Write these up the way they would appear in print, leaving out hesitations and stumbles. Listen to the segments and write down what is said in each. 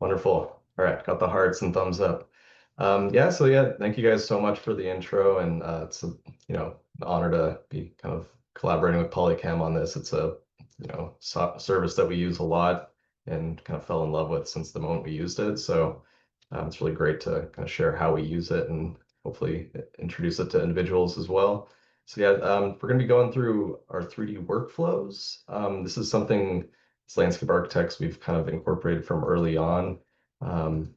Wonderful. All right, got the hearts and thumbs up. Yeah, thank you guys so much for the intro, and it's an honor to be kind of collaborating with Polycam on this. It's a service that we use a lot and kind of fell in love with since the moment we used it. So it's really great to kind of share how we use it and hopefully introduce it to individuals as well. So we're going to be going through our 3D workflows. This is something as landscape architects we've kind of incorporated from early on um,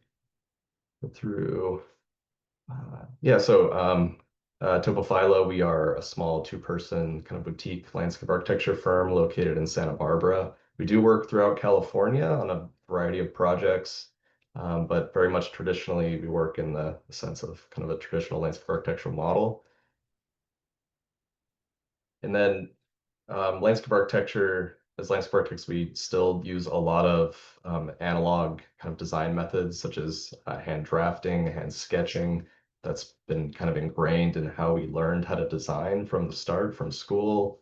through Topophyla, we are a small two-person kind of boutique landscape architecture firm located in Santa Barbara. We do work throughout California on a variety of projects, but very much traditionally we work in the sense of kind of a traditional landscape architectural model. And then landscape architecture, as landscape architects, we still use a lot of analog kind of design methods, such as hand drafting, hand sketching. That's been kind of ingrained in how we learned how to design from the start, from school.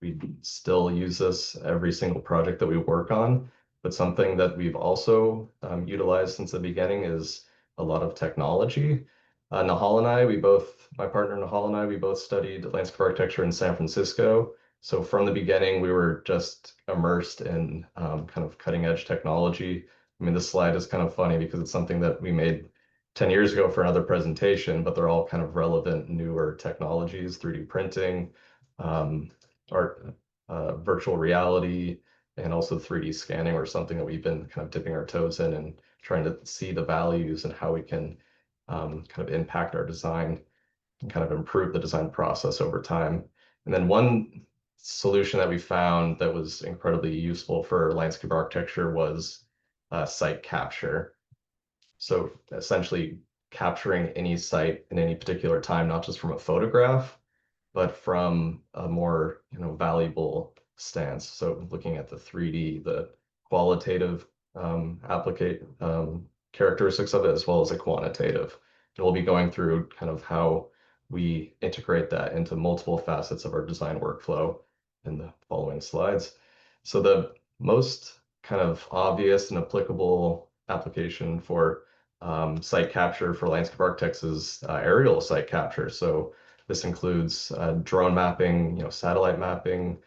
We still use this every single project that we work on, but something that we've also utilized since the beginning is a lot of technology. Nahal and I, my partner Nahal and I, we both studied landscape architecture in San Francisco. So from the beginning, we were just immersed in kind of cutting edge technology. I mean, this slide is kind of funny because it's something that we made 10 years ago for another presentation, but they're all kind of relevant newer technologies, 3D printing, um, art, virtual reality, and also 3D scanning, or something that we've been kind of dipping our toes in and trying to see the values and how we can kind of impact our design and kind of improve the design process over time. And then one solution that we found that was incredibly useful for landscape architecture was site capture. So essentially capturing any site in any particular time, not just from a photograph, but from a more, valuable stance. So looking at the 3D, the qualitative applicate characteristics of it, as well as the quantitative. And we'll be going through kind of how we integrate that into multiple facets of our design workflow in the following slides. So the most kind of obvious and applicable application for site capture for landscape architects is aerial site capture. So this includes drone mapping, satellite mapping,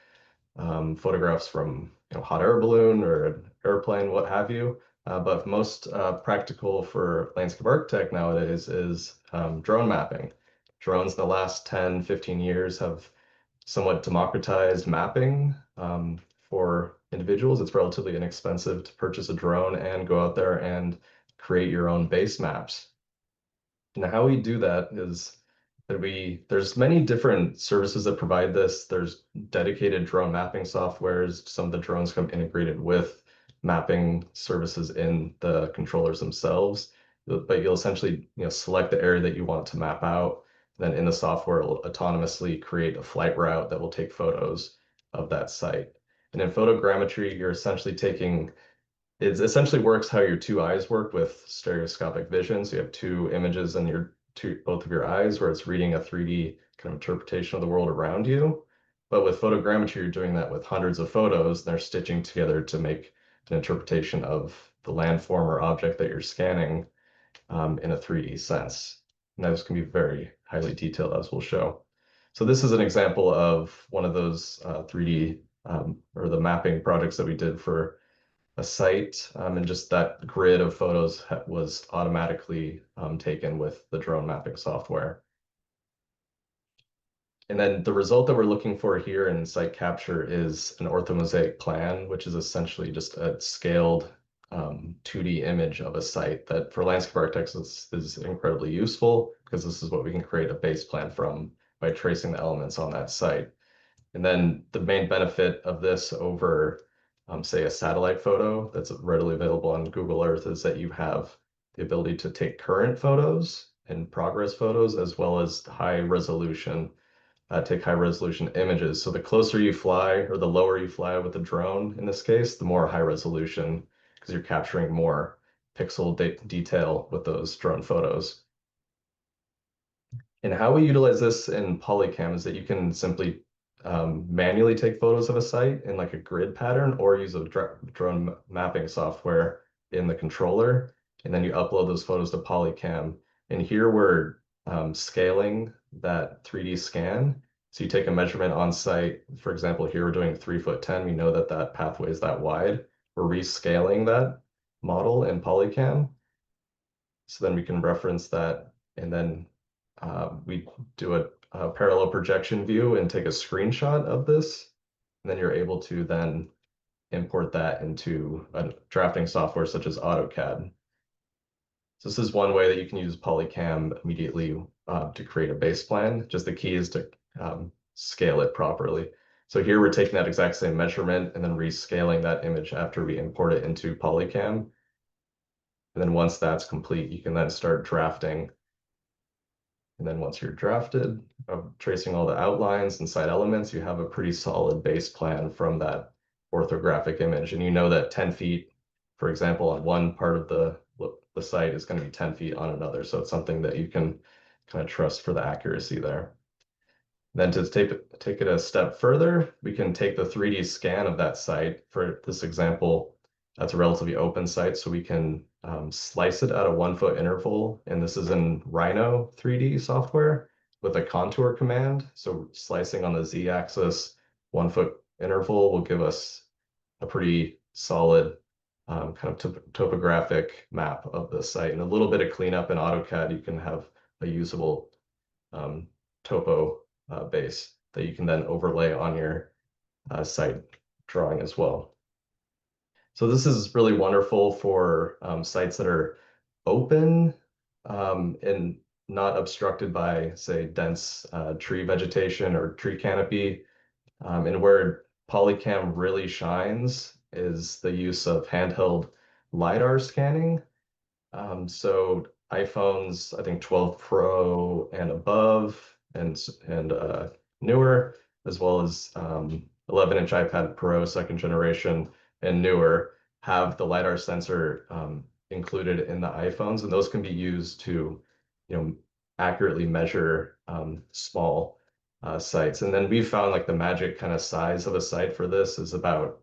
photographs from hot air balloon or an airplane, what have you. But most practical for landscape architect nowadays is drone mapping. Drones in the last 10, 15 years have somewhat democratized mapping for individuals. It's relatively inexpensive to purchase a drone and go out there and create your own base maps. And how we do that is that there's many different services that provide this. There's dedicated drone mapping softwares. Some of the drones come integrated with mapping services in the controllers themselves. But you'll essentially, select the area that you want to map out. Then in the software, it'll autonomously create a flight route that will take photos of that site. And in photogrammetry, it essentially works how your two eyes work with stereoscopic vision. So you have two images in both of your eyes, where it's reading a 3D kind of interpretation of the world around you. But with photogrammetry, you're doing that with hundreds of photos, and they're stitching together to make an interpretation of the landform or object that you're scanning in a 3D sense. And those can be very highly detailed, as we'll show. So this is an example of one of those 3D or the mapping projects that we did for a site, and just that grid of photos was automatically taken with the drone mapping software. And then the result that we're looking for here in site capture is an orthomosaic plan, which is essentially just a scaled 2D image of a site that for landscape architects is incredibly useful, because this is what we can create a base plan from by tracing the elements on that site. And then the main benefit of this over say a satellite photo that's readily available on Google Earth is that you have the ability to take current photos and progress photos, as well as take high resolution images. So the closer you fly, or the lower you fly with the drone in this case, the more high resolution, because you're capturing more pixel detail with those drone photos. And how we utilize this in Polycam is that you can simply manually take photos of a site in like a grid pattern, or use a drone mapping software in the controller, and then you upload those photos to Polycam. And here we're scaling that 3D scan. So you take a measurement on site. For example, here we're doing 3'10". We know that that pathway is that wide. We're rescaling that model in Polycam. So then we can reference that, and then we do a parallel projection view and take a screenshot of this. And then you're able to then import that into a drafting software such as AutoCAD. So this is one way that you can use Polycam immediately to create a base plan. Just the key is to scale it properly. So here we're taking that exact same measurement and then rescaling that image after we import it into Polycam. And then once that's complete, you can then start drafting. And then once you're drafted, tracing all the outlines and side elements, you have a pretty solid base plan from that orthographic image. And you know that 10 feet, for example, on one part of the site is going to be 10 feet on another. So it's something that you can kind of trust for the accuracy there. Then to take it a step further, we can take the 3D scan of that site. For this example, that's a relatively open site, so we can slice it at a 1 foot interval. And this is in Rhino 3D software with a contour command. So slicing on the Z-axis, 1 foot interval will give us a pretty solid kind of topographic map of the site. And a little bit of cleanup in AutoCAD, you can have a usable topo base that you can then overlay on your site drawing as well. So this is really wonderful for sites that are open and not obstructed by, say, dense tree vegetation or tree canopy. And where Polycam really shines is the use of handheld LiDAR scanning. So iPhones, I think 12 Pro and above and newer, as well as 11-inch iPad Pro 2nd generation and newer, have the LiDAR sensor included in the iPhones, and those can be used to, accurately measure small sites. And then we found like the magic kind of size of a site for this is about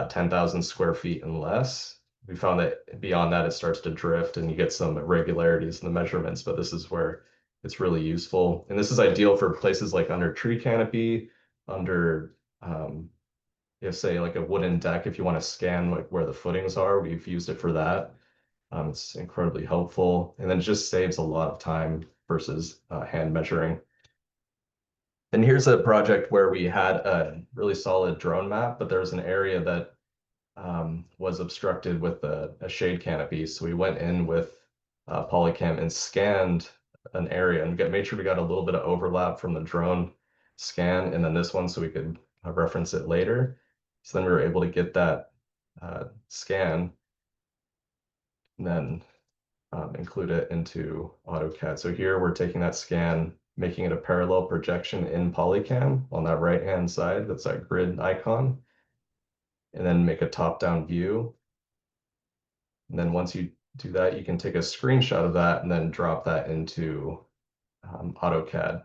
10,000 square feet and less. We found that beyond that, it starts to drift and you get some irregularities in the measurements, but this is where it's really useful. And this is ideal for places like under tree canopy, under, say like a wooden deck, if you want to scan like where the footings are, we've used it for that. It's incredibly helpful, and then it just saves a lot of time versus hand measuring. And here's a project where we had a really solid drone map, but there was an area that was obstructed with a shade canopy. So we went in with Polycam and scanned an area and made sure we got a little bit of overlap from the drone scan and then this one so we could reference it later. So then we were able to get that scan and then include it into AutoCAD. So here we're taking that scan, making it a parallel projection in Polycam on that right-hand side. That's that grid icon. And then make a top-down view. And then once you do that, you can take a screenshot of that and then drop that into AutoCAD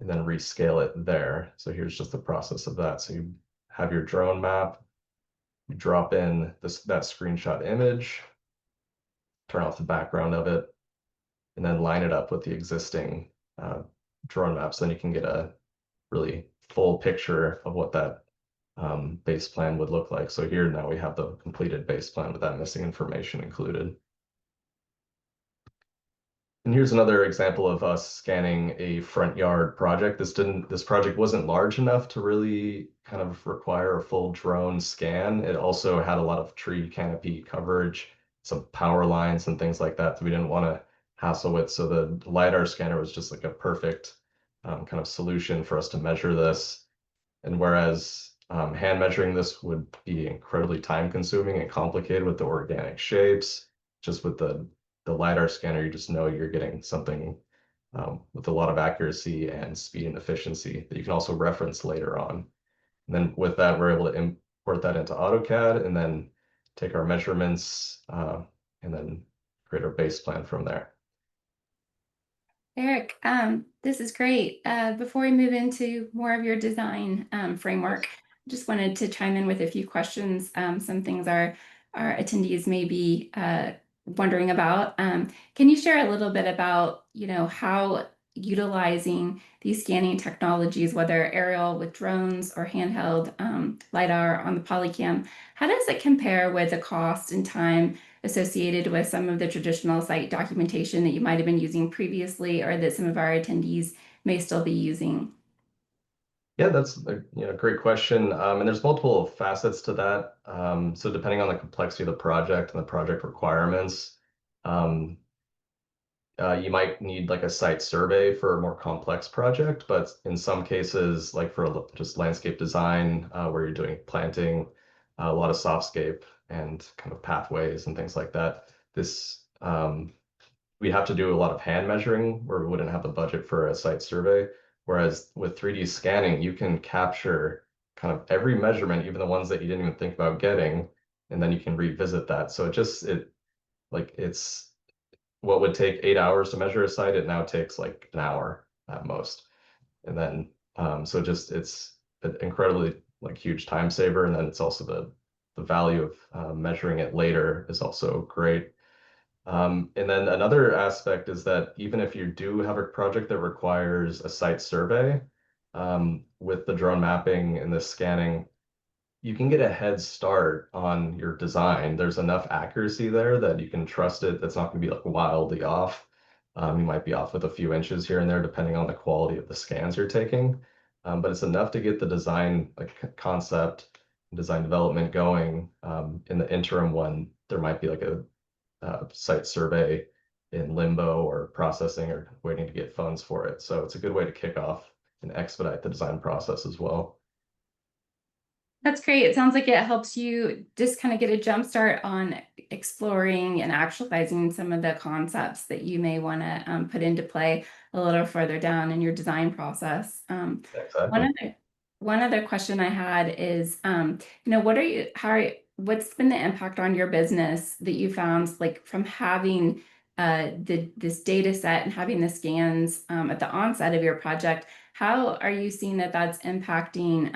and then rescale it there. So here's just the process of that. So you have your drone map, you drop in that screenshot image, turn off the background of it, and then line it up with the existing drone map. So then you can get a really full picture of what that base plan would look like. So here now we have the completed base plan with that missing information included. And here's another example of us scanning a front yard project. This project wasn't large enough to really kind of require a full drone scan. It also had a lot of tree canopy coverage, some power lines and things like that we didn't want to hassle with. So the LiDAR scanner was just like a perfect kind of solution for us to measure this. And whereas hand measuring this would be incredibly time consuming and complicated with the organic shapes, just with the LiDAR scanner, you just know you're getting something with a lot of accuracy and speed and efficiency that you can also reference later on. And then with that, we're able to import that into AutoCAD and then take our measurements and then create our base plan from there. Eric, this is great. Before we move into more of your design framework, just wanted to chime in with a few questions. Some things our our attendees may be wondering about. Can you share a little bit about, how utilizing these scanning technologies, whether aerial with drones or handheld LiDAR on the Polycam, how does it compare with the cost and time associated with some of the traditional site documentation that you might have been using previously or that some of our attendees may still be using? Yeah, that's a great question. And there's multiple facets to that. So depending on the complexity of the project and the project requirements, um, you might need like a site survey for a more complex project, but in some cases, like for just landscape design, where you're doing planting, a lot of softscape and kind of pathways and things like that, this we have to do a lot of hand measuring where we wouldn't have the budget for a site survey. Whereas with 3D scanning, you can capture kind of every measurement, even the ones that you didn't even think about getting, and then you can revisit that. So it's what would take 8 hours to measure a site, it now takes like an hour at most. And then so just it's an incredibly like huge time saver. And then it's also the value of measuring it later is also great. And then another aspect is that even if you do have a project that requires a site survey, with the drone mapping and the scanning, you can get a head start on your design. There's enough accuracy there that you can trust it. That's not going to be like wildly off. You might be off with a few inches here and there, depending on the quality of the scans you're taking. But it's enough to get the design, like concept, design development going. In the interim one, there might be like a site survey in limbo or processing or waiting to get funds for it. So it's a good way to kick off and expedite the design process as well. That's great. It sounds like it helps you just kind of get a jump start on exploring and actualizing some of the concepts that you may want to put into play a little further down in your design process. One Exactly. other one other question I had is, what's been the impact on your business that you found, like from having this data set and having the scans at the onset of your project? How are you seeing that that's impacting,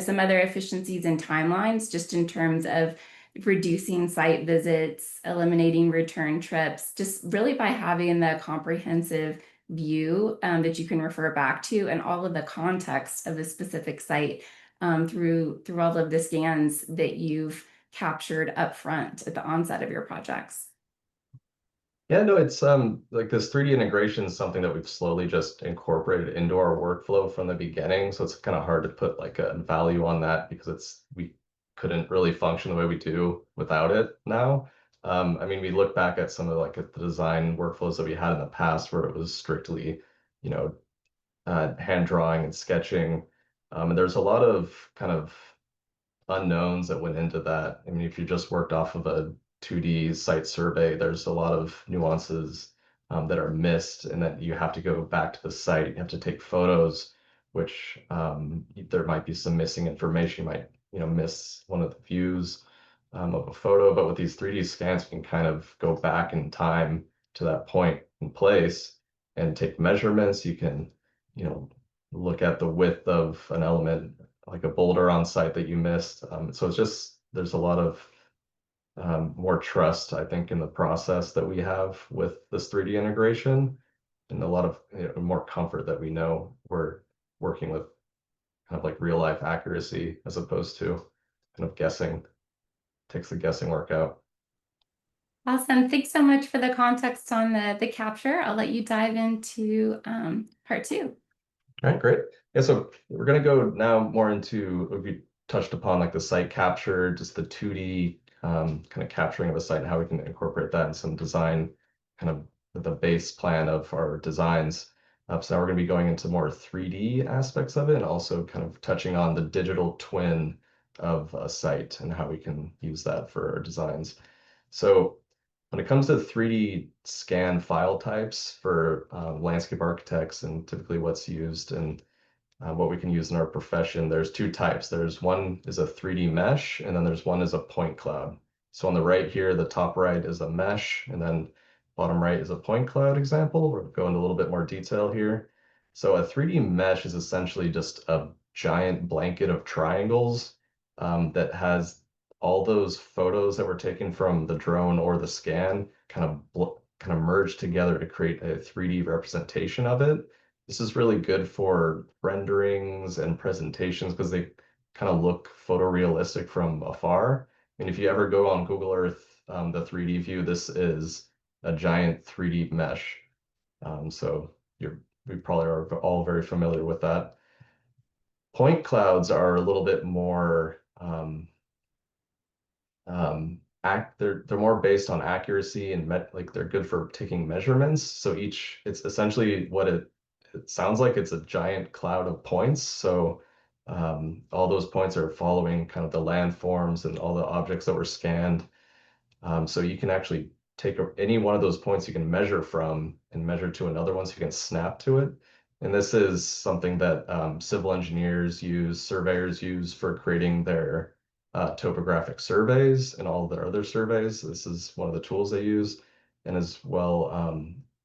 some other efficiencies and timelines, just in terms of reducing site visits, eliminating return trips, just really by having the comprehensive view that you can refer back to and all of the context of the specific site through all of the scans that you've captured up front at the onset of your projects? Yeah, no, it's like this 3D integration is something that we've slowly just incorporated into our workflow from the beginning. So it's kind of hard to put like a value on that because we couldn't really function the way we do without it now. I mean, we look back at some of like at the design workflows that we had in the past where it was strictly, you know, hand drawing and sketching. And there's a lot of kind of unknowns that went into that. I mean, if you just worked off of a 2D site survey, there's a lot of nuances that are missed, and that you have to go back to the site. You have to take photos, which there might be some missing information. You might, miss one of the views of a photo. But with these 3D scans, you can kind of go back in time to that point and place and take measurements. You can, look at the width of an element like a boulder on site that you missed. So it's just there's a lot of more trust, I think, in the process that we have with this 3D integration, and a lot of more comfort that we know we're working with kind of like real life accuracy as opposed to kind of guessing. Takes the guessing work out. Awesome. Thanks so much for the context on the capture. I'll let you dive into part two. All right, great. Yeah, so we're gonna go now more into we touched upon like the site capture, just the 2D kind of capturing of a site and how we can incorporate that in some design, kind of the base plan of our designs. So now we're gonna be going into more 3D aspects of it and also kind of touching on the digital twin of a site and how we can use that for our designs. So when it comes to 3D scan file types for landscape architects and typically what's used and what we can use in our profession, there's two types. There's one is a 3D mesh, and then there's one is a point cloud. So on the right here, the top right is a mesh, and then bottom right is a point cloud example. We'll go into a little bit more detail here. So a 3D mesh is essentially just a giant blanket of triangles that has all those photos that were taken from the drone or the scan kind of merge together to create a 3D representation of it. This is really good for renderings and presentations because they kind of look photorealistic from afar. And if you ever go on Google Earth, the 3D view, this is a giant 3D mesh. So we probably are all very familiar with that. Point clouds are a little bit more they're more based on accuracy and like they're good for taking measurements. So it's essentially what it sounds like. It's a giant cloud of points. So all those points are following kind of the landforms and all the objects that were scanned. So you can actually take any one of those points you can measure from and measure to another one so you can snap to it. And this is something that civil engineers use, surveyors use for creating their topographic surveys and all their other surveys. This is one of the tools they use. And as well,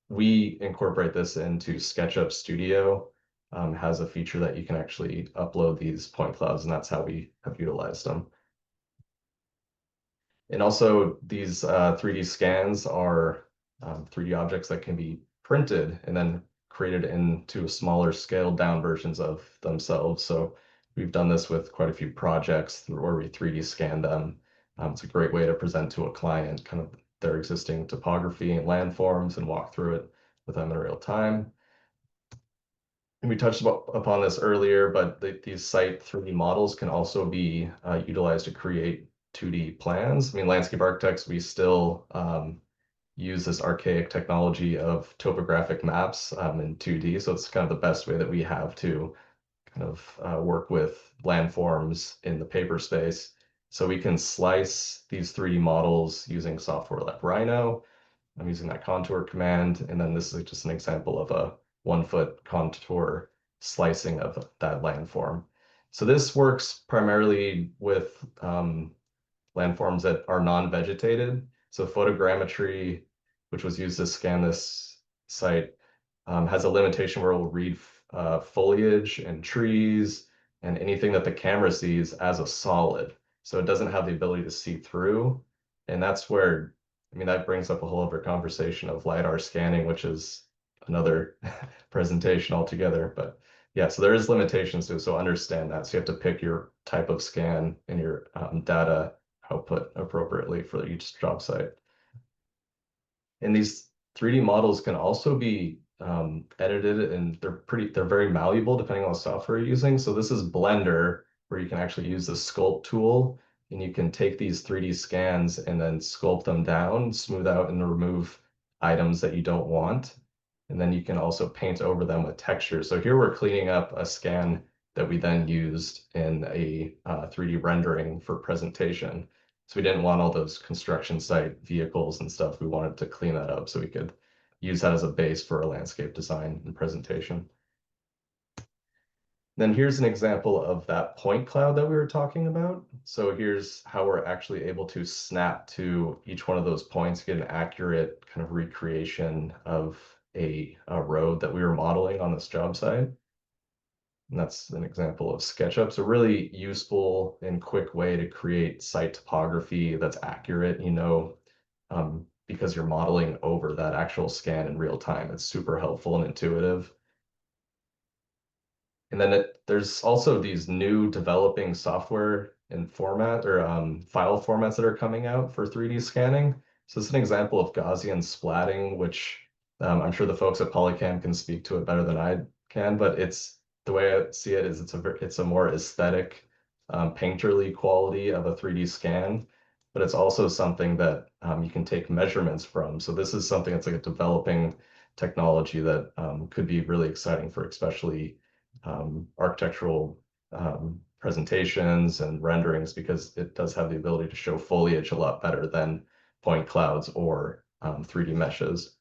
we incorporate this into SketchUp Studio. Has a feature that you can actually upload these point clouds, and that's how we have utilized them. And also these 3D scans are 3D objects that can be printed and then created into smaller scaled down versions of themselves. So we've done this with quite a few projects where we 3D scan them. It's a great way to present to a client kind of their existing topography and landforms and walk through it with them in real time. And we touched upon this earlier, but these site 3D models can also be utilized to create 2D plans. I mean, landscape architects, we still use this archaic technology of topographic maps in 2D. So it's kind of the best way that we have to kind of work with landforms in the paper space. So we can slice these 3D models using software like Rhino. I'm using that contour command. And then this is just an example of a 1-foot contour slicing of that landform. So this works primarily with landforms that are non-vegetated. So photogrammetry, which was used to scan this site, has a limitation where it will read foliage and trees and anything that the camera sees as a solid. So it doesn't have the ability to see through. And that's where, I mean, that brings up a whole other conversation of LiDAR scanning, which is another presentation altogether. But yeah, so there is limitations to it. So understand that. So you have to pick your type of scan and your data output appropriately for each job site. And these 3D models can also be edited, and they're very malleable depending on the software you're using. So this is Blender, where you can actually use the sculpt tool, and you can take these 3D scans and then sculpt them down, smooth out and remove items that you don't want. And then you can also paint over them with texture. So here we're cleaning up a scan that we then used in a 3D rendering for presentation. So we didn't want all those construction site vehicles and stuff. We wanted to clean that up so we could use that as a base for a landscape design and presentation. Then here's an example of that point cloud that we were talking about. So here's how we're actually able to snap to each one of those points, get an accurate kind of recreation of a road that we were modeling on this job site. And that's an example of SketchUp. So really useful and quick way to create site topography that's accurate, because you're modeling over that actual scan in real time. It's super helpful and intuitive. And then there's also these new developing software and format or file formats that are coming out for 3D scanning. So it's an example of Gaussian splatting, which I'm sure the folks at Polycam can speak to it better than I can, but the way I see it is it's a more aesthetic, painterly quality of a 3D scan, but it's also something that you can take measurements from. So this is something that's like a developing technology that could be really exciting for especially architectural presentations and renderings, because it does have the ability to show foliage a lot better than point clouds or 3D meshes.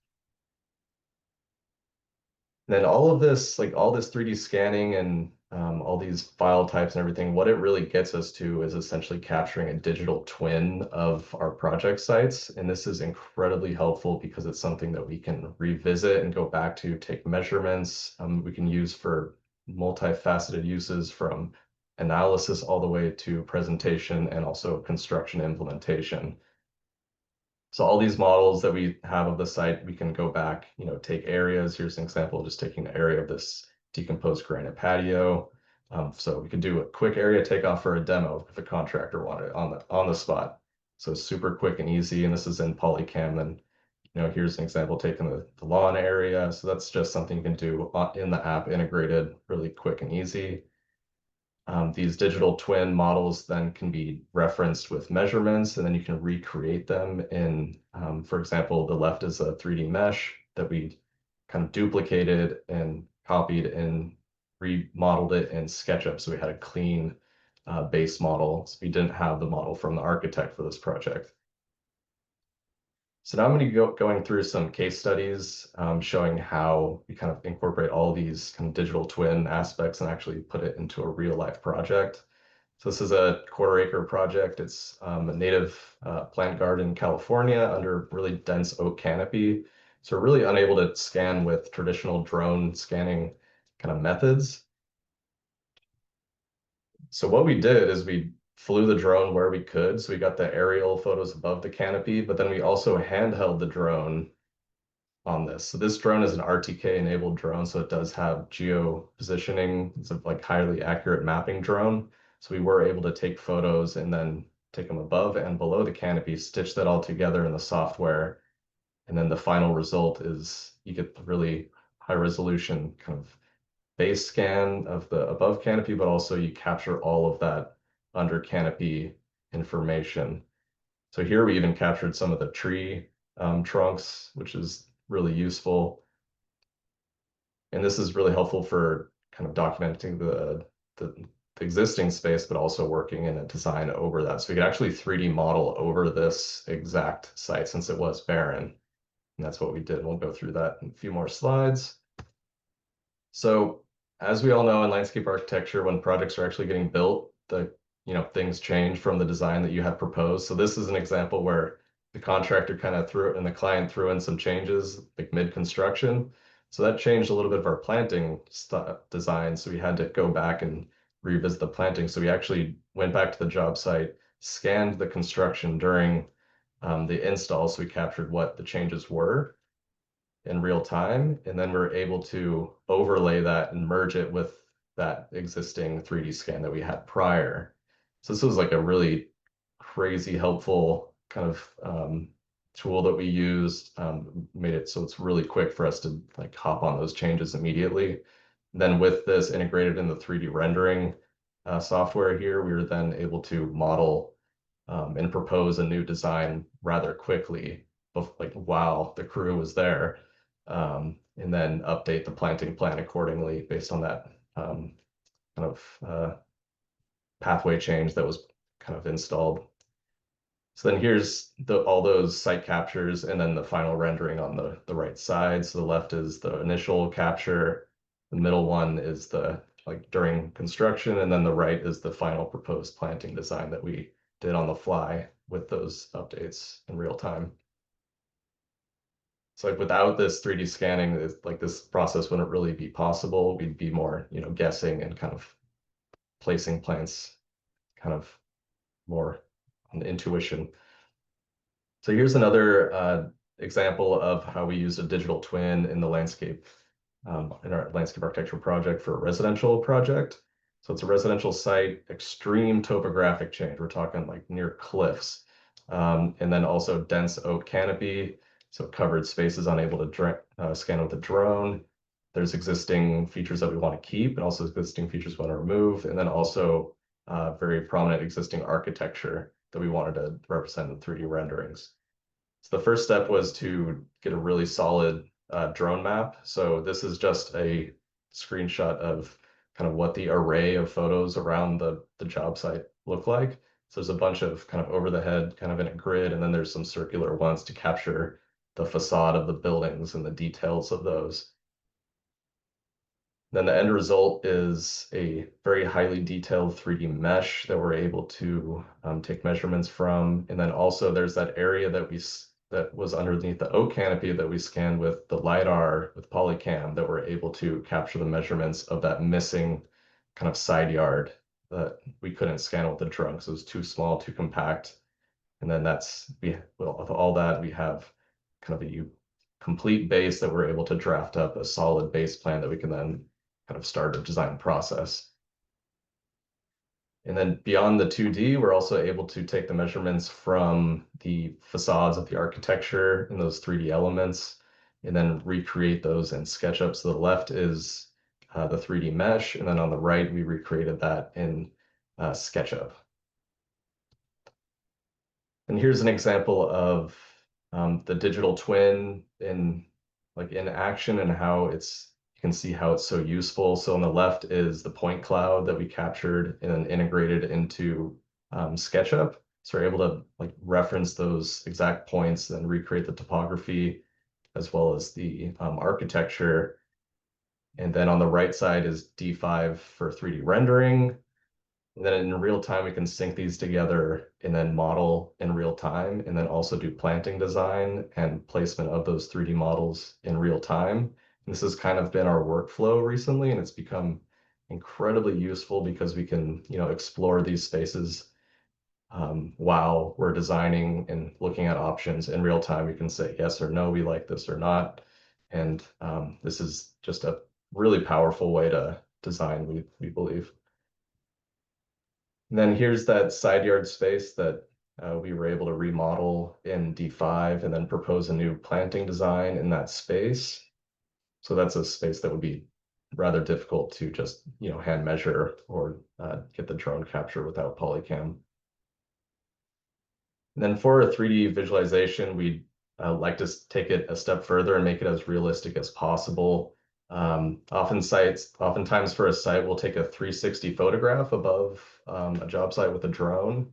And then all of this, like all this 3D scanning and all these file types and everything, what it really gets us to is essentially capturing a digital twin of our project sites. And this is incredibly helpful because it's something that we can revisit and go back to, take measurements. We can use for multifaceted uses, from analysis all the way to presentation and also construction implementation. So all these models that we have of the site, we can go back, take areas. Here's an example of just taking an area of this decomposed granite patio. So we could do a quick area takeoff for a demo if a contractor wanted on the spot. So super quick and easy. And this is in Polycam. Then, here's an example taking the lawn area. So that's just something you can do in the app integrated, really quick and easy. These digital twin models then can be referenced with measurements, and then you can recreate them in, for example, the left is a 3D mesh that we kind of duplicated and copied and remodeled it in SketchUp. So we had a clean base model. So we didn't have the model from the architect for this project. So now I'm going to be going through some case studies showing how we kind of incorporate all these kind of digital twin aspects and actually put it into a real life project. So this is a 1/4 acre project. It's a native plant garden in California under really dense oak canopy. So we're really unable to scan with traditional drone scanning kind of methods. So what we did is we flew the drone where we could. So we got the aerial photos above the canopy, but then we also handheld the drone on this. So this drone is an RTK enabled drone, so it does have geo positioning. It's a like highly accurate mapping drone. So we were able to take photos and then take them above and below the canopy, stitch that all together in the software. And then the final result is you get the really high resolution kind of base scan of the above canopy, but also you capture all of that under canopy information. So here we even captured some of the tree trunks, which is really useful. And this is really helpful for kind of documenting the existing space, but also working in a design over that. So we could actually 3D model over this exact site since it was barren. And that's what we did. We'll go through that in a few more slides. So as we all know in landscape architecture, when projects are actually getting built, things change from the design that you had proposed. So this is an example where the contractor kind of threw it and the client threw in some changes like mid-construction. So that changed a little bit of our planting design. So we had to go back and revisit the planting. So we actually went back to the job site, scanned the construction during the install. So we captured what the changes were in real time, and then we're able to overlay that and merge it with that existing 3D scan that we had prior. So this was like a really crazy helpful kind of tool that we used, made it so it's really quick for us to like hop on those changes immediately. And then with this integrated in the 3D rendering software here, we were then able to model and propose a new design rather quickly, like while the crew was there, and then update the planting plan accordingly based on that kind of pathway change that was kind of installed. So then here's all those site captures and then the final rendering on the right side. So the left is the initial capture, the middle one is the like during construction, and then the right is the final proposed planting design that we did on the fly with those updates in real time. So like without this 3D scanning, like this process wouldn't really be possible. We'd be more, guessing and kind of placing plants kind of more on the intuition. So here's another example of how we use a digital twin in the landscape, in our landscape architecture project for a residential project. So it's a residential site, extreme topographic change. We're talking like near cliffs, and then also dense oak canopy. So covered spaces unable to scan with a drone. There's existing features that we want to keep and also existing features we want to remove. And then also very prominent existing architecture that we wanted to represent in 3D renderings. So the first step was to get a really solid drone map. So this is just a screenshot of kind of what the array of photos around the job site look like. So there's a bunch of kind of over the head, kind of in a grid, and then there's some circular ones to capture the facade of the buildings and the details of those. Then the end result is a very highly detailed 3D mesh that we're able to take measurements from. And then also there's that area that was underneath the oak canopy that we scanned with the LiDAR with Polycam that we're able to capture the measurements of that missing kind of side yard that we couldn't scan with the drone because it was too small, too compact. And then well, with all that, we have kind of a complete base that we're able to draft up a solid base plan that we can then kind of start a design process. And then beyond the 2D, we're also able to take the measurements from the facades of the architecture and those 3D elements, and then recreate those in SketchUp. So the left is the 3D mesh, and then on the right, we recreated that in SketchUp. And here's an example of the digital twin in action and how you can see how it's so useful. So on the left is the point cloud that we captured and then integrated into SketchUp. So we're able to reference those exact points and recreate the topography as well as the architecture. And then on the right side is D5 for 3D rendering. And then in real time, we can sync these together and then model in real time, and then also do planting design and placement of those 3D models in real time. And this has kind of been our workflow recently, and it's become incredibly useful because we can, explore these spaces while we're designing and looking at options in real time. We can say yes or no, we like this or not. And this is just a really powerful way to design, we believe. And then here's that side yard space that we were able to remodel in D5 and then propose a new planting design in that space. So that's a space that would be rather difficult to just, hand measure or get the drone capture without Polycam. And then for a 3D visualization, we'd like to take it a step further and make it as realistic as possible. Oftentimes for a site, we'll take a 360 photograph above a job site with a drone.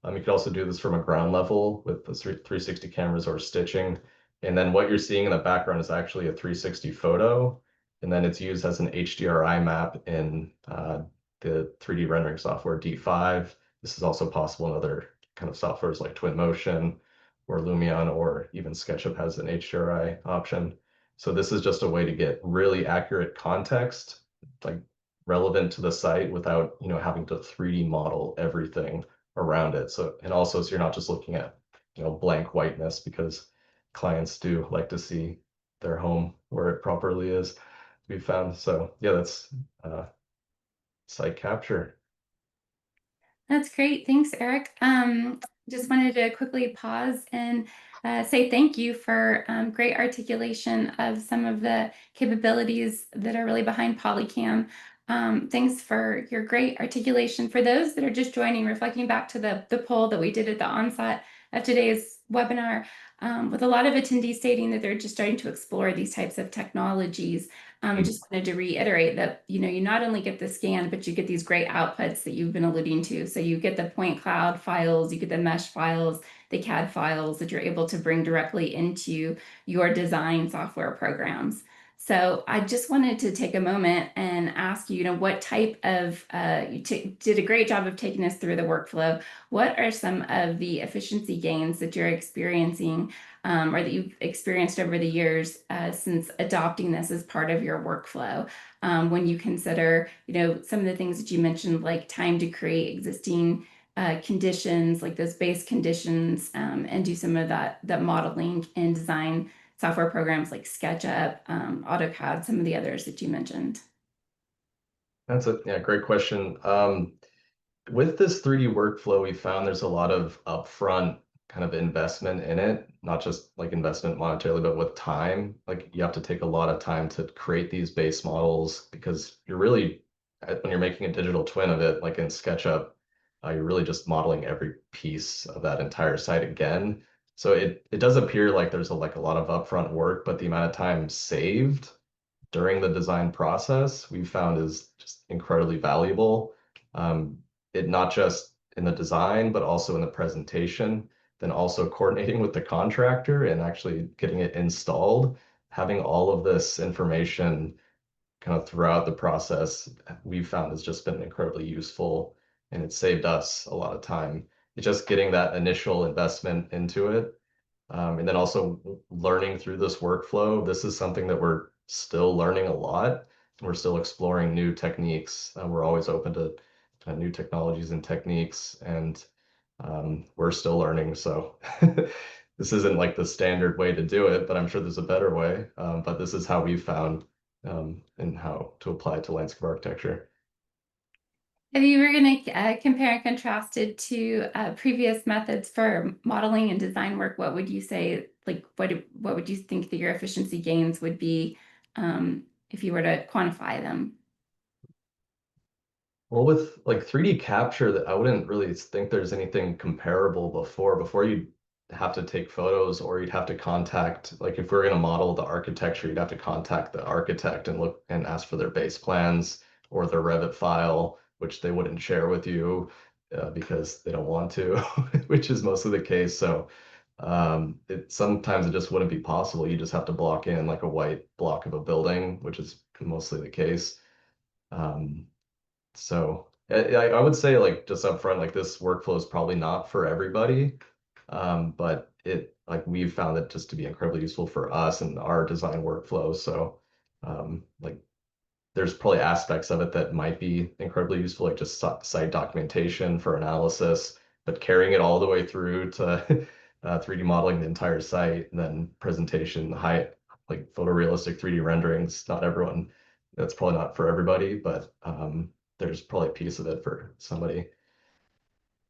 You could also do this from a ground level with the 360 cameras or stitching. And then what you're seeing in the background is actually a 360 photo. And then it's used as an HDRI map in the 3D rendering software D5. This is also possible in other kind of softwares like Twinmotion or Lumion, or even SketchUp has an HDRI option. So this is just a way to get really accurate context, relevant to the site without, having to 3D model everything around it. So you're not just looking at, blank whiteness, because clients do like to see their home where it properly is, we've found. So yeah, that's site capture. That's great. Thanks, Eric. Just wanted to quickly pause and say thank you for great articulation of some of the capabilities that are really behind Polycam. Thanks for your great articulation. For those that are just joining, reflecting back to the poll that we did at the onset of today's webinar, with a lot of attendees stating that they're just starting to explore these types of technologies. I just wanted to reiterate that, you not only get the scan, but you get these great outputs that you've been alluding to. So you get the point cloud files, you get the mesh files, the CAD files that you're able to bring directly into your design software programs. So I just wanted to take a moment and ask you, what type of, you did a great job of taking us through the workflow. What are some of the efficiency gains that you're experiencing or that you've experienced over the years since adopting this as part of your workflow? When you consider, some of the things that you mentioned, like time to create existing conditions, like those base conditions, and do some of that modeling and design software programs like SketchUp, AutoCAD, some of the others that you mentioned. That's a great question. With this 3D workflow, we found there's a lot of upfront kind of investment in it, not just investment monetarily, but with time. You have to take a lot of time to create these base models, because you're really, when you're making a digital twin of it, like in SketchUp, you're really just modeling every piece of that entire site again. So it does appear like there's a lot of upfront work, but the amount of time saved during the design process we've found is just incredibly valuable. It not just in the design, but also in the presentation, then also coordinating with the contractor and actually getting it installed. Having all of this information kind of throughout the process, we've found has just been incredibly useful, and it saved us a lot of time. It's just getting that initial investment into it. And then also learning through this workflow. This is something that we're still learning a lot. We're still exploring new techniques. We're always open to new technologies and techniques, and we're still learning. So this isn't like the standard way to do it, but I'm sure there's a better way. But this is how we found and how to apply it to landscape architecture. If you were going to compare and contrast it to previous methods for modeling and design work, what would you say, like, what would you think that your efficiency gains would be if you were to quantify them? Well, with like 3D capture, that I wouldn't really think there's anything comparable before. Before you'd have to take photos or you'd have to contact, like if we are going to model the architecture, you'd have to contact the architect and look and ask for their base plans or their Revit file, which they wouldn't share with you because they don't want to, which is mostly the case. So sometimes it just wouldn't be possible. You just have to block in like a white block of a building, which is mostly the case. Um, so I would say like just up front, like this workflow is probably not for everybody. But it like we've found it just to be incredibly useful for us and our design workflow. So like there's probably aspects of it that might be incredibly useful, like just site documentation for analysis, but carrying it all the way through to 3D modeling the entire site and then presentation, like photorealistic 3D renderings, not everyone, that's probably not for everybody, but there's probably a piece of it for somebody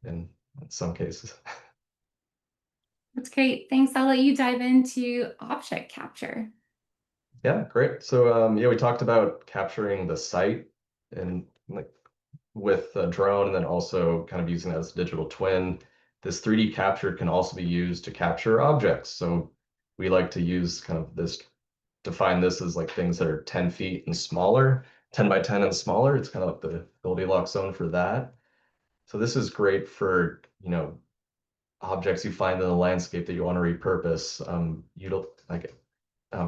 in some cases. That's great. Thanks. I'll let you dive into object capture. Yeah, great. So yeah, we talked about capturing the site and like with a drone and then also kind of using that as a digital twin. This 3D capture can also be used to capture objects. So we like to use kind of this, define this as like things that are 10 feet and smaller, 10 by 10 and smaller. It's kind of like the Goldilocks zone for that. So this is great for, objects you find in the landscape that you want to repurpose. Like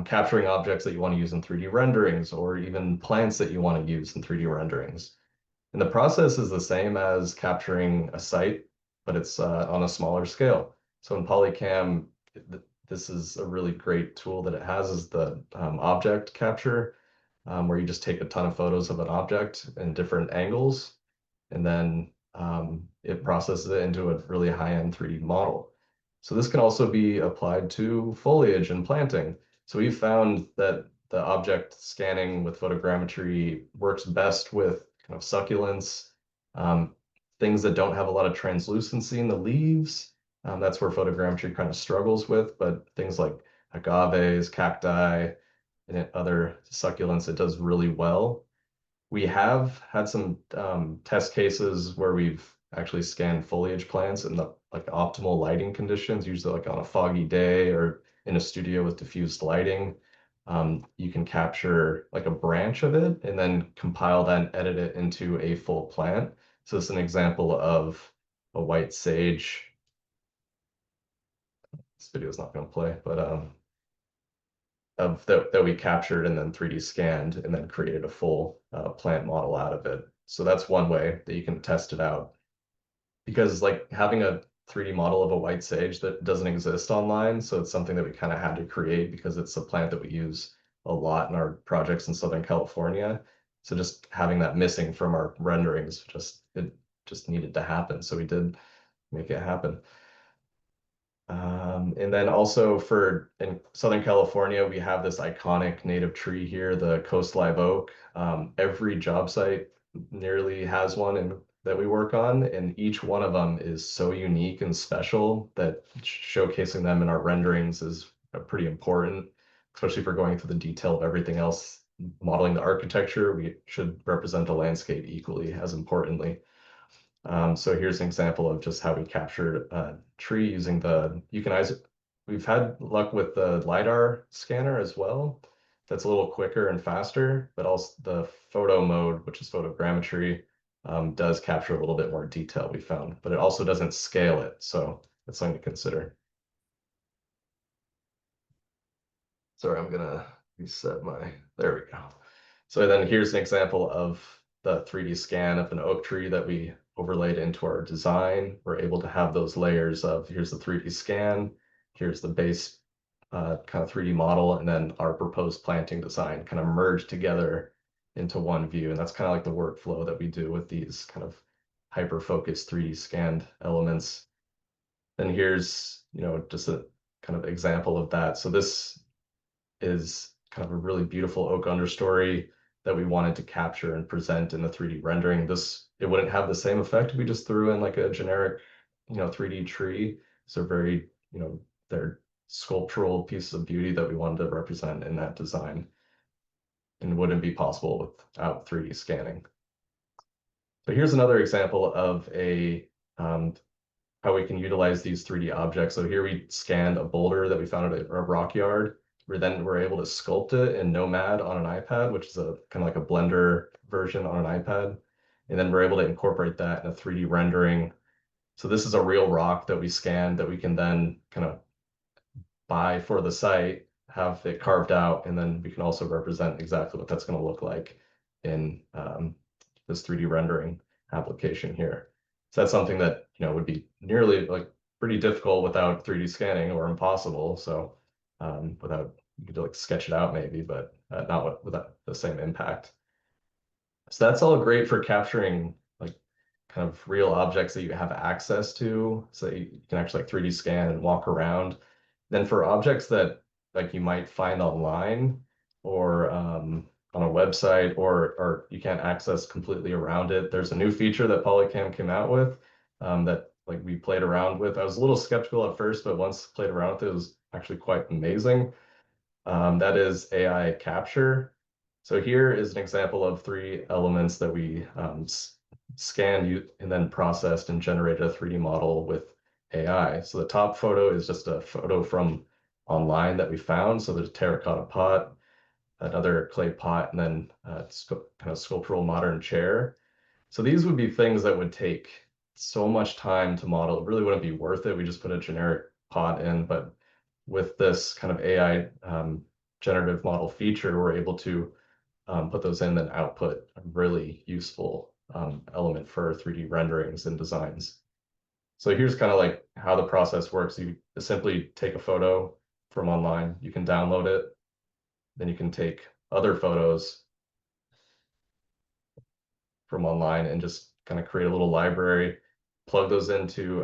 capturing objects that you want to use in 3D renderings or even plants that you want to use in 3D renderings. And the process is the same as capturing a site, but it's on a smaller scale. So in Polycam, this is a really great tool that it has is the object capture, where you just take a ton of photos of an object in different angles, and then it processes it into a really high-end 3D model. So this can also be applied to foliage and planting. So we've found that the object scanning with photogrammetry works best with kind of succulents, things that don't have a lot of translucency in the leaves. That's where photogrammetry kind of struggles with, but things like agaves, cacti, and other succulents, it does really well. We have had some test cases where we've actually scanned foliage plants in the like optimal lighting conditions, usually like on a foggy day or in a studio with diffused lighting. You can capture like a branch of it and then compile that and edit it into a full plant. So it's an example of a white sage. This video is not going to play, but of that we captured and then 3D scanned and then created a full plant model out of it. So that's one way that you can test it out. Because like having a 3D model of a white sage that doesn't exist online, so it's something that we kind of had to create because it's a plant that we use a lot in our projects in Southern California. So just having that missing from our renderings, it just needed to happen. So we did make it happen. And then also in Southern California, we have this iconic native tree here, the coast live oak. Every job site nearly has one that we work on, and each one of them is so unique and special that showcasing them in our renderings is pretty important, especially if we're going through the detail of everything else. Modeling the architecture, we should represent the landscape equally as importantly. So here's an example of just how we captured a tree using we've had luck with the LiDAR scanner as well. That's a little quicker and faster, but also the photo mode, which is photogrammetry, does capture a little bit more detail we found, but it also doesn't scale it. So that's something to consider. Sorry, I'm gonna reset there we go. So then here's an example of the 3D scan of an oak tree that we overlaid into our design. We're able to have those layers of here's the 3D scan, here's the base kind of 3D model, and then our proposed planting design kind of merged together into one view. And that's kind of like the workflow that we do with these kind of hyper-focused 3D scanned elements. And here's, just a kind of example of that. So this is kind of a really beautiful oak understory that we wanted to capture and present in the 3D rendering. It wouldn't have the same effect if we just threw in like a generic, 3D tree. So very, they're sculptural pieces of beauty that we wanted to represent in that design, and wouldn't be possible without 3D scanning. So here's another example of how we can utilize these 3D objects. So here we scanned a boulder that we found at a rock yard. We're able to sculpt it in Nomad on an iPad, which is a kind of like a Blender version on an iPad. And then we're able to incorporate that in a 3D rendering. So this is a real rock that we scanned that we can then kind of buy for the site, have it carved out, and then we can also represent exactly what that's going to look like in this 3D rendering application here. So that's something that would be nearly like pretty difficult without 3D scanning, or impossible. So without, you could like sketch it out maybe, but not without the same impact. So that's all great for capturing like kind of real objects that you have access to, so that you can actually like 3D scan and walk around. Then for objects that like you might find online, or on a website, or you can't access completely around it, there's a new feature that Polycam came out with that like we played around with. I was a little skeptical at first, but once played around with it, it was actually quite amazing. That is AI capture. So here is an example of 3 elements that we scanned and then processed and generated a 3D model with AI. So the top photo is just a photo from online that we found. So there's a terracotta pot, another clay pot, and then kind of sculptural modern chair. So these would be things that would take so much time to model. It really wouldn't be worth it. We just put a generic pot in, but with this kind of AI generative model feature, we're able to put those in and output a really useful element for 3D renderings and designs. So here's kind of like how the process works. You simply take a photo from online, you can download it, then you can take other photos from online and just kind of create a little library, plug those into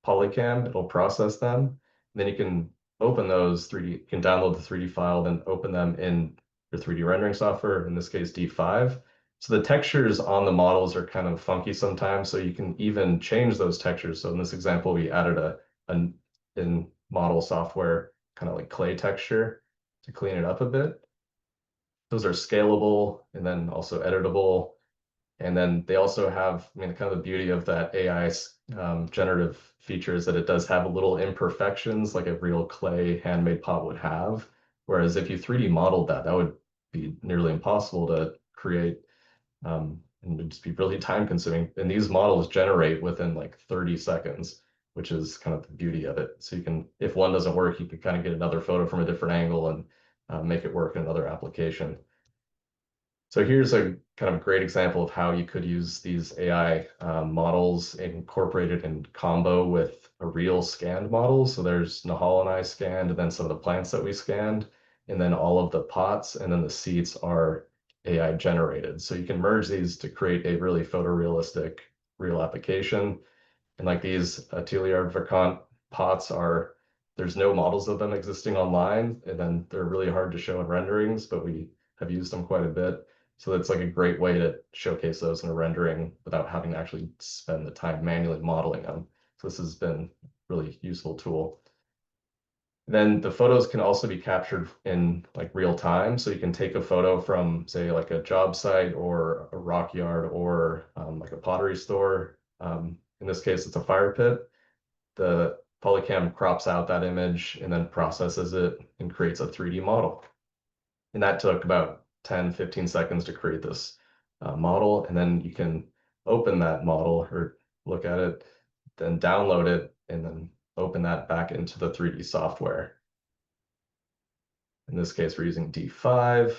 Polycam, it'll process them. Then you can open those 3D, you can download the 3D file, then open them in your 3D rendering software, in this case D5. So the textures on the models are kind of funky sometimes, so you can even change those textures. So in this example, we added in model software, kind of like clay texture to clean it up a bit. Those are scalable and then also editable. And then they also have, I mean, kind of the beauty of that AI generative feature is that it does have a little imperfections like a real clay handmade pot would have. Whereas if you 3D modeled that, that would be nearly impossible to create, and it would just be really time consuming. And these models generate within like 30 seconds, which is kind of the beauty of it. So you can, if one doesn't work, you can kind of get another photo from a different angle and make it work in another application. So here's a kind of great example of how you could use these AI models incorporated in combo with a real scanned model. So there's Nahal and I scanned, and then some of the plants that we scanned, and then all of the pots, and then the seeds are AI generated. So you can merge these to create a really photorealistic real application. And like these Atelier Vacant pots are, there's no models of them existing online, and then they're really hard to show in renderings, but we have used them quite a bit. So it's like a great way to showcase those in a rendering without having to actually spend the time manually modeling them. So this has been a really useful tool. Then the photos can also be captured in like real time. So you can take a photo from, say, like a job site or a rock yard, or like a pottery store. In this case, it's a fire pit. The Polycam crops out that image and then processes it and creates a 3D model. And that took about 10, 15 seconds to create this model. And then you can open that model or look at it, then download it, and then open that back into the 3D software. In this case, we're using D5.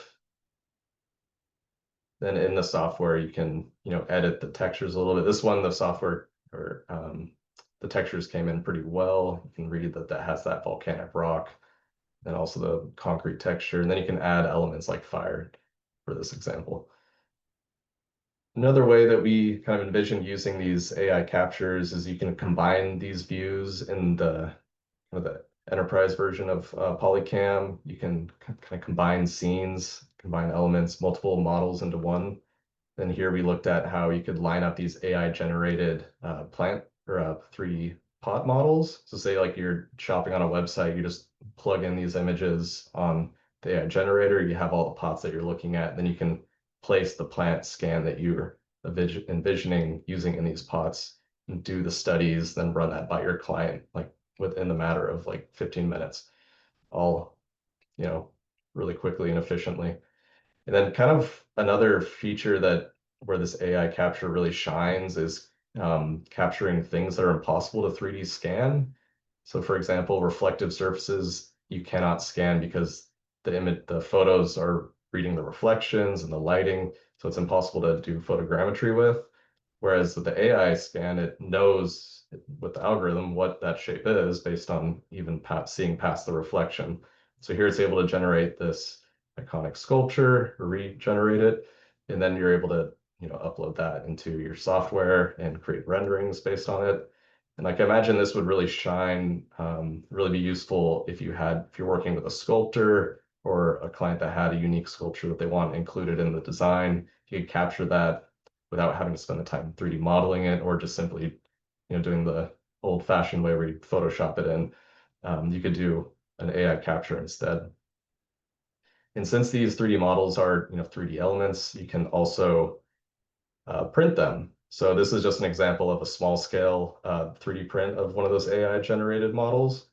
Then in the software, you can, edit the textures a little bit. This one, the software or the textures came in pretty well. You can read that that has that volcanic rock, and also the concrete texture. And then you can add elements like fire for this example. Another way that we kind of envision using these AI captures is you can combine these views in the kind of the enterprise version of Polycam. You can kind of combine scenes, combine elements, multiple models into one. Then here we looked at how you could line up these AI generated plant or 3D pot models. So say like you're shopping on a website, you just plug in these images on the AI generator, you have all the pots that you're looking at, then you can place the plant scan that you're envisioning using in these pots and do the studies, then run that by your client like within the matter of like 15 minutes, all, you know, really quickly and efficiently. And then kind of another feature that where this AI capture really shines is capturing things that are impossible to 3D scan. So for example, reflective surfaces you cannot scan because the photos are reading the reflections and the lighting, so it's impossible to do photogrammetry with. Whereas with the AI scan, it knows with the algorithm what that shape is based on even seeing past the reflection. So here it's able to generate this iconic sculpture, regenerate it, and then you're able to, upload that into your software and create renderings based on it. And like I imagine this would really shine, really be useful if you're working with a sculptor or a client that had a unique sculpture that they want included in the design. You could capture that without having to spend the time 3D modeling it or just simply, doing the old-fashioned way where you Photoshop it in. You could do an AI capture instead. And since these 3D models are, 3D elements, you can also print them. So this is just an example of a small scale 3D print of one of those AI generated models.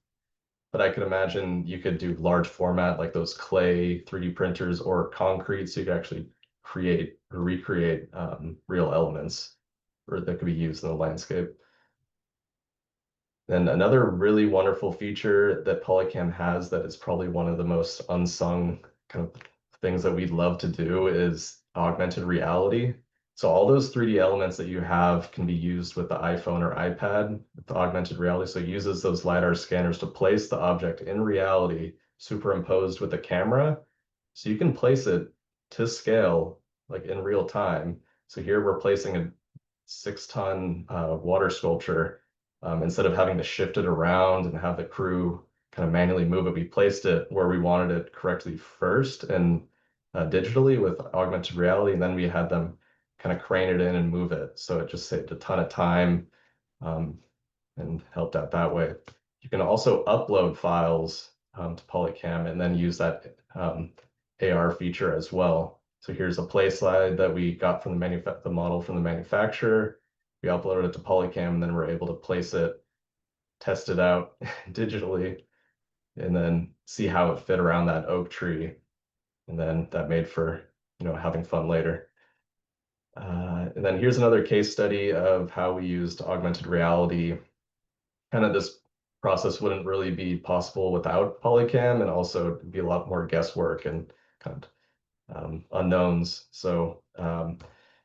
But I could imagine you could do large format like those clay 3D printers or concrete, so you could actually create or recreate real elements or that could be used in the landscape. Then another really wonderful feature that Polycam has that is probably one of the most unsung kind of things that we'd love to do is augmented reality. So all those 3D elements that you have can be used with the iPhone or iPad with augmented reality. So it uses those LiDAR scanners to place the object in reality superimposed with the camera. So you can place it to scale, like in real time. So here we're placing a 6-ton water sculpture. Instead of having to shift it around and have the crew kind of manually move it, we placed it where we wanted it correctly first and digitally with augmented reality. And then we had them kind of crane it in and move it. So it just saved a ton of time um, and helped out that way. You can also upload files to Polycam and then use that AR feature as well. So here's a play slide that we got from the model from the manufacturer. We uploaded it to Polycam and then we're able to place it, test it out digitally, and then see how it fit around that oak tree. And then that made for, having fun later. And then here's another case study of how we used augmented reality. Kind of this process wouldn't really be possible without Polycam, and also it'd be a lot more guesswork and kind of unknowns. So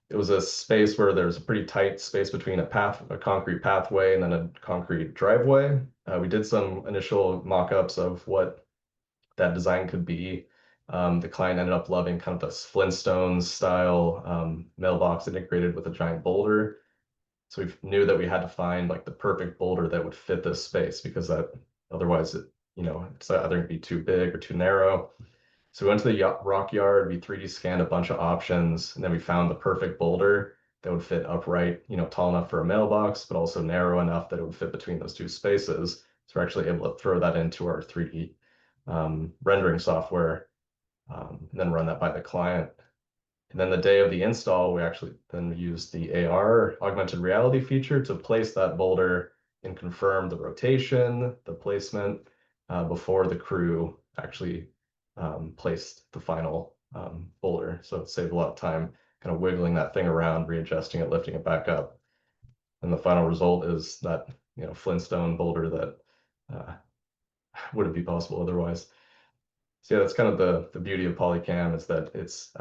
it was a space where there was a pretty tight space between a concrete pathway and then a concrete driveway. We did some initial mock-ups of what that design could be. The client ended up loving kind of the Flintstones style mailbox integrated with a giant boulder. So we knew that we had to find like the perfect boulder that would fit this space because that otherwise it's either going to be too big or too narrow. So we went to the rock yard, we 3D scanned a bunch of options, and then we found the perfect boulder that would fit upright, tall enough for a mailbox, but also narrow enough that it would fit between those two spaces. So we're actually able to throw that into our 3D rendering software, and then run that by the client. And then the day of the install, we actually then used the AR augmented reality feature to place that boulder and confirm the rotation, the placement, before the crew actually placed the final boulder. So it saved a lot of time kind of wiggling that thing around, readjusting it, lifting it back up. And the final result is that, Flintstone boulder that wouldn't be possible otherwise. So yeah, that's kind of the beauty of Polycam is that it's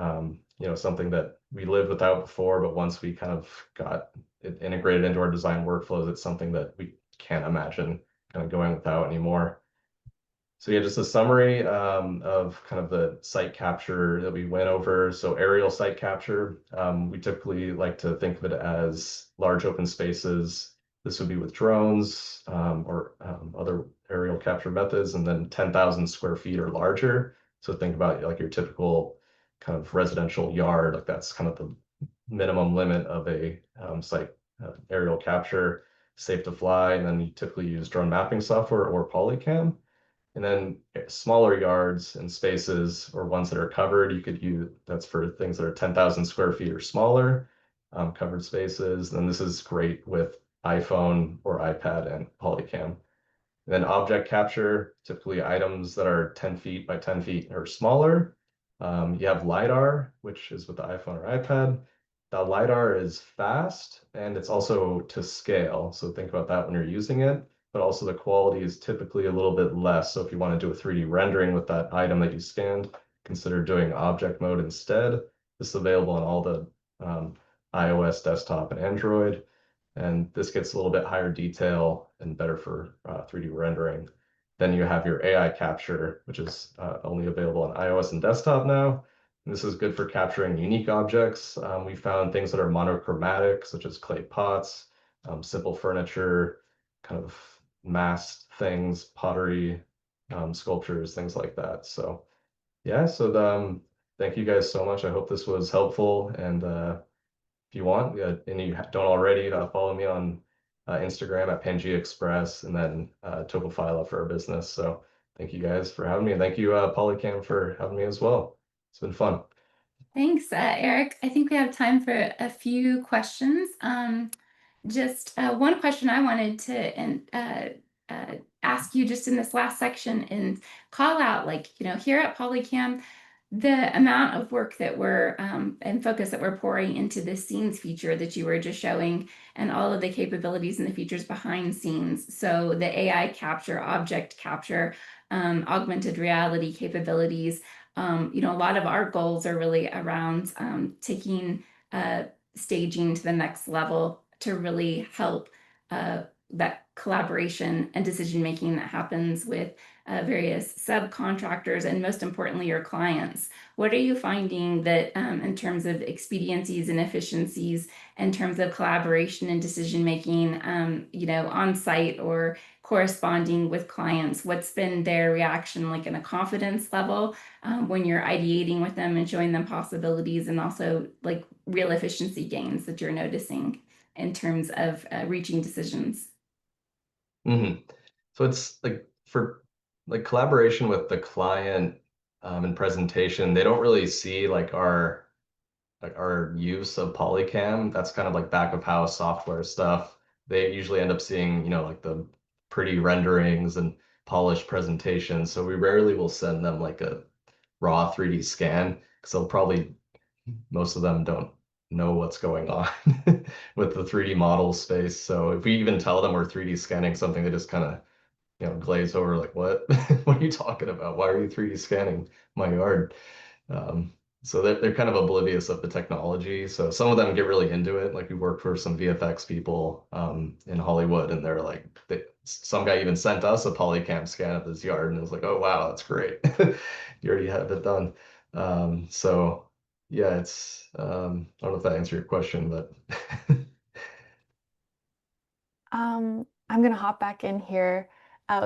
something that we lived without before, but once we kind of got it integrated into our design workflows, it's something that we can't imagine kind of going without anymore. So yeah, just a summary of kind of the site capture that we went over. So aerial site capture, we typically like to think of it as large open spaces. This would be with drones or other aerial capture methods, and then 10,000 square feet or larger. So think about like your typical kind of residential yard, like that's kind of the minimum limit of a site aerial capture, safe to fly, and then you typically use drone mapping software or Polycam. And then smaller yards and spaces or ones that are covered, you could use that's for things that are 10,000 square feet or smaller, covered spaces. Then this is great with iPhone or iPad and Polycam. And then object capture, typically items that are 10 feet by 10 feet or smaller. You have LiDAR, which is with the iPhone or iPad. The LiDAR is fast and it's also to scale. So think about that when you're using it, but also the quality is typically a little bit less. So if you want to do a 3D rendering with that item that you scanned, consider doing object mode instead. This is available on all the iOS desktop and Android. And this gets a little bit higher detail and better for 3D rendering. Then you have your AI capture, which is only available on iOS and desktop now. And this is good for capturing unique objects. We found things that are monochromatic, such as clay pots, simple furniture, kind of masked things, pottery, sculptures, things like that. So yeah, so thank you guys so much. I hope this was helpful. And if you want, and you don't already, follow me on Instagram at Pangaea Express, and then Topophyla for our business. So thank you guys for having me, and thank you, Polycam, for having me as well. It's been fun. Thanks, Eric. I think we have time for a few questions. Just one question I wanted to ask you just in this last section and call out, like, here at Polycam, the amount of work that we're and focus that we're pouring into this scenes feature that you were just showing and all of the capabilities and the features behind scenes. So the AI capture, object capture, augmented reality capabilities. A lot of our goals are really around taking staging to the next level to really help that collaboration and decision making that happens with various subcontractors and most importantly your clients. What are you finding that in terms of expediencies and efficiencies, in terms of collaboration and decision making, on site or corresponding with clients? What's been their reaction, like in a confidence level when you're ideating with them and showing them possibilities, and also like real efficiency gains that you're noticing in terms of reaching decisions? Hmm. So it's like for like collaboration with the client and presentation, they don't really see like our use of Polycam. That's kind of like back of house software stuff. They usually end up seeing, like the pretty renderings and polished presentations. So we rarely will send them like a raw 3D scan because they'll probably, most of them don't know what's going on with the 3D model space. So if we even tell them we're 3D scanning something, they just kind of, glaze over like, what? What are you talking about? Why are you 3D scanning my yard? Um, so they're kind of oblivious of the technology. So some of them get really into it. Like we work for some VFX people in Hollywood, and they're like, some guy even sent us a Polycam scan of his yard, and it was like, oh wow, that's great. You already have it done. So yeah, it's I don't know if that answered your question, but I'm going to hop back in here.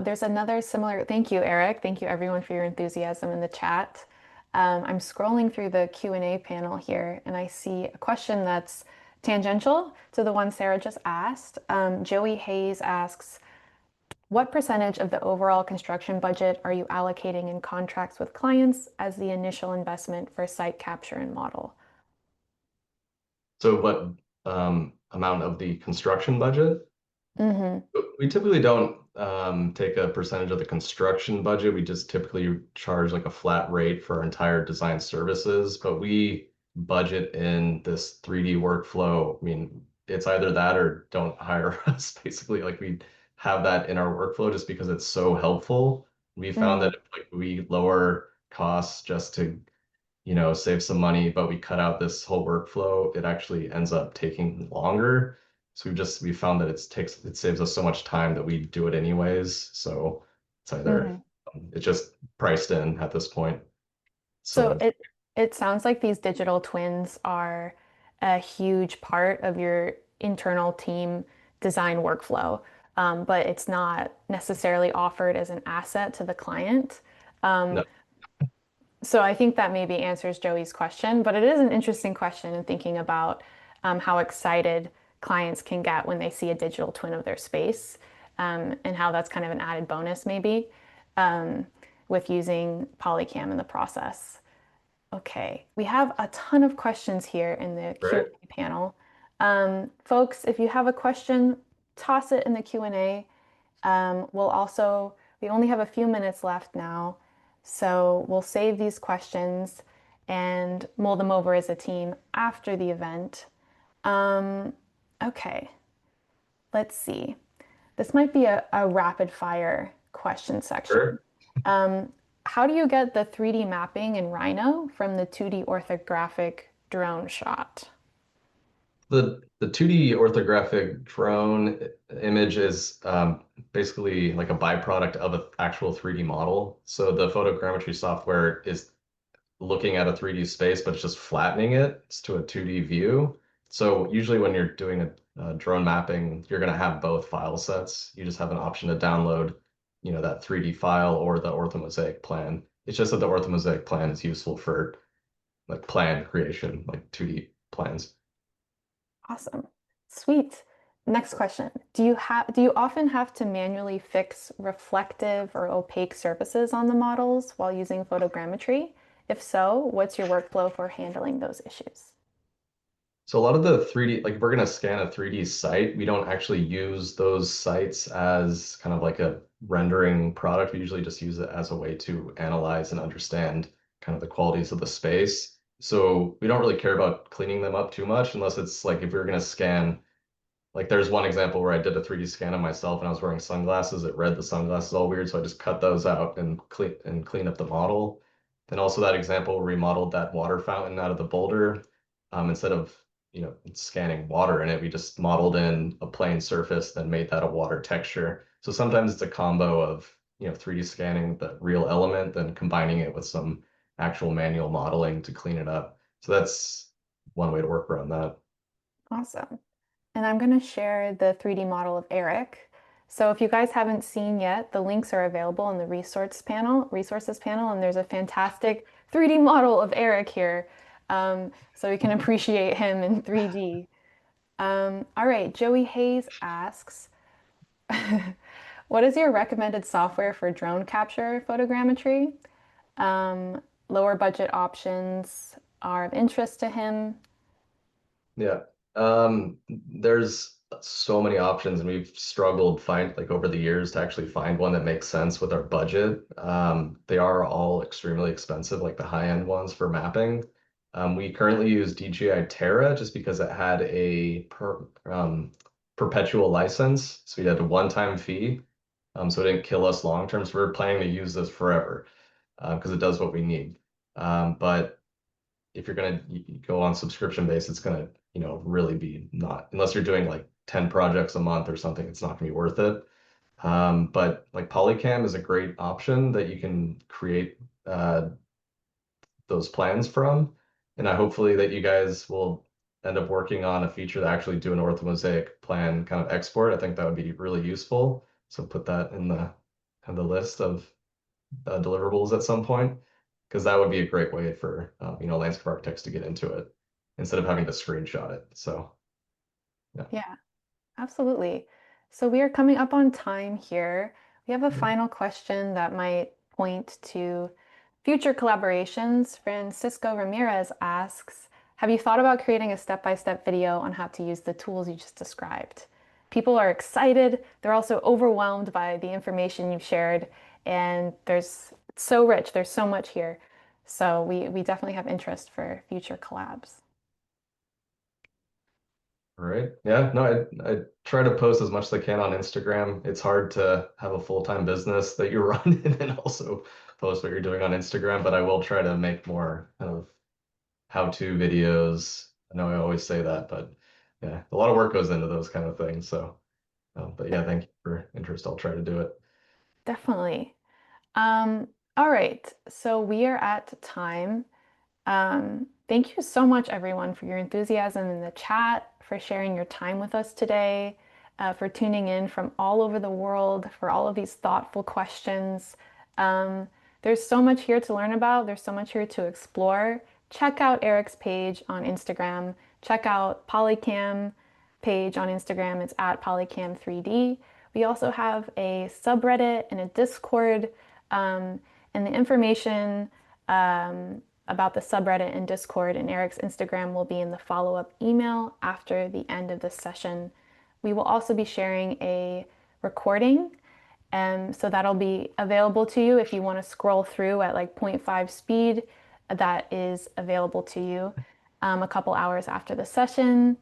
There's another similar, thank you, Eric. Thank you everyone for your enthusiasm in the chat. I'm scrolling through the Q&A panel here and I see a question that's tangential to the one Sarah just asked. Joey Hayes asks, what percentage of the overall construction budget are you allocating in contracts with clients as the initial investment for site capture and model? so what amount of the construction budget? Mm-hmm. We typically don't take a percentage of the construction budget. We just typically charge like a flat rate for our entire design services, but we budget in this 3D workflow. I mean, it's either that or don't hire us, basically. Like we have that in our workflow just because it's so helpful. We found Mm-hmm. that if like, we lower costs just to save some money, but we cut out this whole workflow, it actually ends up taking longer. So we found that it saves us so much time that we do it anyways. So it's either Mm-hmm. It's just priced in at this point. So So it sounds like these digital twins are a huge part of your internal team design workflow, but it's not necessarily offered as an asset to the client. Um, no, so I think that maybe answers Joey's question, but it is an interesting question in thinking about how excited clients can get when they see a digital twin of their space, and how that's kind of an added bonus maybe um, with using Polycam in the process. Okay, we have a ton of questions here in the right? Q&A panel. Folks, if you have a question, toss it in the Q&A. We only have a few minutes left now, so we'll save these questions and mull them over as a team after the event. Um, okay, let's see. This might be a rapid fire question section. Sure. Um, how do you get the 3D mapping in Rhino from the 2D orthographic drone shot? The 2D orthographic drone image is basically like a byproduct of an actual 3D model. So the photogrammetry software is looking at a 3D space, but it's just flattening it to a 2D view. So usually when you're doing a drone mapping, you're going to have both file sets. You just have an option to download, that 3D file or the orthomosaic plan. It's just that the orthomosaic plan is useful for like plan creation, like 2D plans. Awesome. Sweet. Next question. Do you often have to manually fix reflective or opaque surfaces on the models while using photogrammetry? If so, what's your workflow for handling those issues? So a lot of the 3D, like if we're going to scan a 3D site, we don't actually use those sites as kind of like a rendering product. We usually just use it as a way to analyze and understand kind of the qualities of the space. So we don't really care about cleaning them up too much unless it's like if we are going to scan, like there's one example where I did a 3D scan of myself and I was wearing sunglasses. It read the sunglasses all weird, so I just cut those out and clean up the model. Then also that example remodeled that water fountain out of the boulder. Instead of scanning water in it, we just modeled in a plain surface, then made that a water texture. So sometimes it's a combo of 3D scanning the real element, then combining it with some actual manual modeling to clean it up. So that's one way to work around that. Awesome. And I'm going to share the 3D model of Eric. So if you guys haven't seen yet, the links are available in the resources panel, and there's a fantastic 3D model of Eric here, so we can appreciate him in 3D. All right, Joey Hayes asks, what is your recommended software for drone capture photogrammetry? Um, Lower budget options are of interest to him. Yeah. There's so many options and we've struggled find like over the years to actually find one that makes sense with our budget. They are all extremely expensive, like the high-end ones for mapping. We currently use DJI Terra just because it had a perpetual license. So we had a one-time fee. So it didn't kill us long term. So we're planning to use this forever because it does what we need. But if you're going to go on subscription base, it's going to, really be not, unless you're doing like 10 projects a month or something, it's not going to be worth it. But like Polycam is a great option that you can create those plans from. And I hopefully that you guys will end up working on a feature that actually do an orthomosaic plan kind of export. I think that would be really useful. So put that in the list of deliverables at some point, because that would be a great way for landscape architects to get into it instead of having to screenshot it. So yeah. Yeah. Absolutely. So we are coming up on time here. We have a Mhm. final question that might point to future collaborations. Francisco Ramirez asks, have you thought about creating a step-by-step video on how to use the tools you just described? People are excited. They're also overwhelmed by the information you've shared, and it's so rich. There's so much here. So we definitely have interest for future collabs. All right. Yeah, no, I try to post as much as I can on Instagram. It's hard to have a full-time business that you run and then also post what you're doing on Instagram, but I will try to make more kind of how-to videos. I know I always say that, but yeah, a lot of work goes into those kind of things. So, but yeah, thank you for interest. I'll try to do it. Definitely. All right, so we are at time. Thank you so much, everyone, for your enthusiasm in the chat, for sharing your time with us today, for tuning in from all over the world, for all of these thoughtful questions. There's so much here to learn about. There's so much here to explore. Check out Eric's page on Instagram. Check out Polycam page on Instagram. It's at Polycam3D. We also have a subreddit and a Discord, and the information about the subreddit and Discord and Eric's Instagram will be in the follow-up email after the end of this session. We will also be sharing a recording, so that'll be available to you if you want to scroll through at like 0.5 speed. That is available to you a couple hours after the session.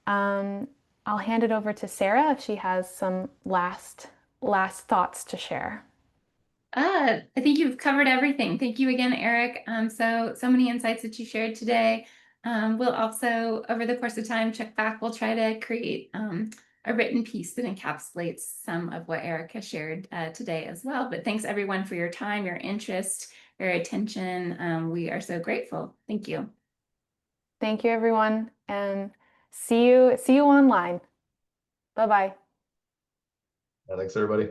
I'll hand it over to Sarah if she has some last thoughts to share. I think you've covered everything. Thank you again, Eric. So many insights that you shared today. We'll also, over the course of time, check back. We'll try to create a written piece that encapsulates some of what Eric has shared today as well. But thanks everyone for your time, your interest, your attention. We are so grateful. Thank you. Thank you, everyone, and see you online. Bye-bye. Thanks, everybody.